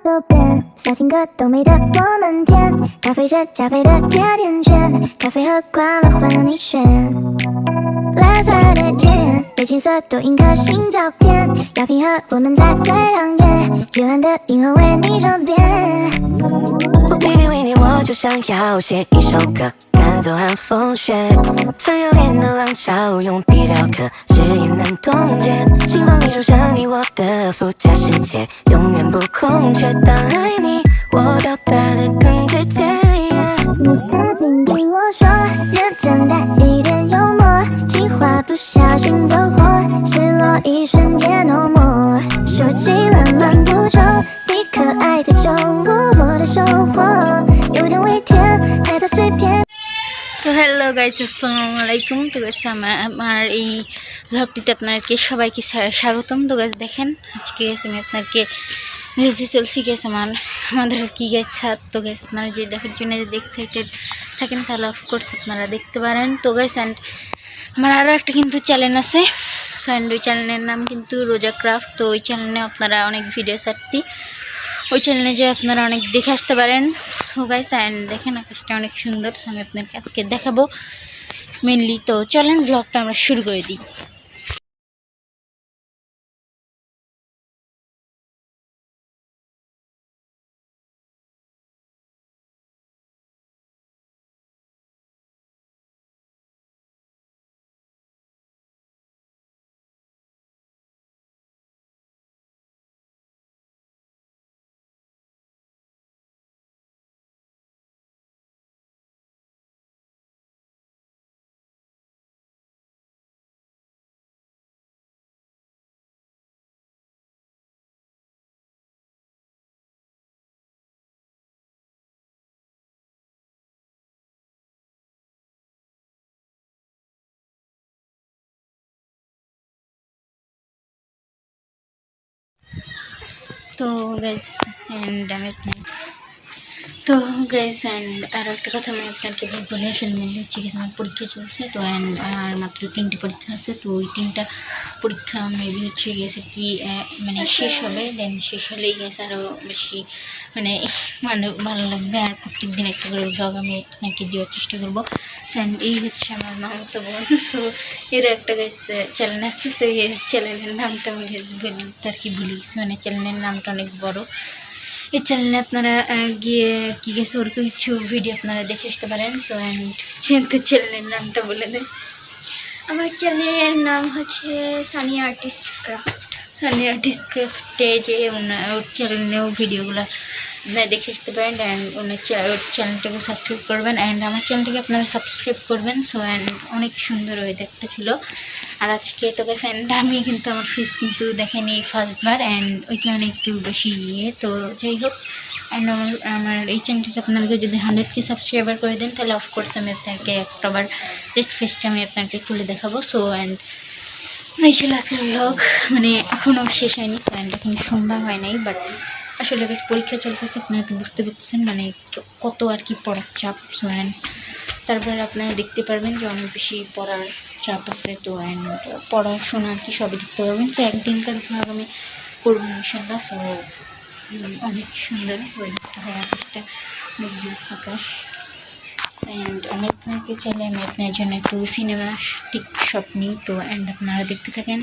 都变，小情歌都美得我们甜，咖啡是加菲的甜甜圈，咖啡和快乐换你选。蓝色的天，被青色都印颗星照片，要拼合我们在最亮眼，夜晚的银河为你装点。我偏偏为你，我就想要写一首歌，赶走寒风雪，想要恋的浪潮，用笔雕刻，誓言难冻结，心放一出生你我的附加世界，永远不空缺。当爱你，我表达的更直接。你曾经听我说，认真带一点幽默，计划不小心走火，失落一瞬间no more，收起了漫步中你可爱的酒窝，我的收获有点微甜，爱的碎片。তো hello guys, আসসালামু আলাইকুম। তো গাইস আমার এই ব্লগটিতে আপনাকে সবাইকে স্বাগতম। তো গাইস দেখেন আজকে গাইস আমি আপনাকে ভেজতে চলছি গাইস আমাদের কি গাইস ছাদ। তো গাইস আপনারা যে দেখার জন্য যদি এক্সাইটেড থাকেন তাহলে অফকোর্স আপনারা দেখতে পারেন। তো গাইস অ্যান্ড আমার আরও একটা কিন্তু চ্যানেল আছে, সো অ্যান্ড ওই চ্যানেলের নাম কিন্তু রোজা ক্রাফট। তো ওই চ্যানেলে আপনারা অনেক ভিডিও ছাড়ছি, ওই চ্যানেলে যে আপনারা অনেক দেখে আসতে পারেন। সো গাইস অ্যান্ড দেখেন আকাশটা অনেক সুন্দর, সো আমি আপনাকে আজকে দেখাবো মেনলি। তো চলেন ব্লগটা আমরা শুরু করে দিই। তো গাইস অ্যান্ড তো গাইস অ্যান্ড আরও একটা কথা আমি আপনাকে বলে আসলে মেনলি হচ্ছে কি আমার পরীক্ষা চলছে। তো অ্যান্ড আর মাত্র 3টি পরীক্ষা আছে। তো ওই 3টা পরীক্ষা মেবি হচ্ছে গেছে কি মানে শেষ হবে, দেন শেষ হলেই গেছে আরও বেশি মানে ভালো লাগবে। আর প্রত্যেক দিন একটা করে ব্লগ আমি আপনাকে দেওয়ার চেষ্টা করবো। অ্যান্ড এই হচ্ছে আমার মামাতো বোন। সো এরও একটা গাইস চ্যানেল আসছে। সো এই চ্যানেলের নামটা আমি আর কি ভুলে গেছি, মানে চ্যানেলের নামটা অনেক বড়। এই চ্যানেলে আপনারা গিয়ে কি গেছে ওর কিছু ভিডিও আপনারা দেখে আসতে পারেন। সো অ্যান্ড যেহেতু চ্যানেলের নামটা বলে দেন, আমার চ্যানেলের নাম হচ্ছে Saniya artist craft. Saniya artist ক্রাফটে যে ওর চ্যানেলেও ভিডিওগুলো আপনারা দেখে আসতে পারেন। অ্যান্ড ওর চ্যানেলটাকে সাবস্ক্রাইব করবেন, অ্যান্ড আমার চ্যানেলটাকে আপনারা সাবস্ক্রাইব করবেন। সো অ্যান্ড অনেক সুন্দর ওয়েদারটা ছিল। আর আজকে তো গেছে অ্যান্ড আমি কিন্তু আমার ফেস কিন্তু দেখেনি ফার্স্টবার, অ্যান্ড ওই কারণে একটু বেশি তো যাই হোক। অ্যান্ড আমার এই চ্যানেলটা আপনাকে যদি 100K সাবস্ক্রাইবার করে দেন তাহলে অফকোর্স আমি আপনাকে একটাবার জাস্ট ফেসটা আমি আপনাকে খুলে দেখাবো। সো অ্যান্ড এই ছিল আজকের ব্লগ, মানে এখনও শেষ হয়নি। সো অ্যান্ড এখন সন্ধ্যা হয় নাই, বাট আসলে বেশ পরীক্ষা চলতেছে, আপনারা তো বুঝতে পারছেন মানে কত আর কি পড়ার চাপ। সো অ্যান্ড তারপরে আপনারা দেখতে পারবেন যে অনেক বেশি পড়ার চাপ আছে। তো অ্যান্ড পড়াশোনা আর কি সবই দেখতে পারবেন। তো একদিনকার ব্লগ আমি করবো ইনশাল্লাহ। সো অনেক সুন্দর ওয়েদারটা হয়, আকাশটা নির্জুস আকাশ। অ্যান্ড আমি আপনাকে চাইলে আমি আপনার জন্য একটু সিনেমা টিক শট নিই। তো অ্যান্ড আপনারা দেখতে থাকেন।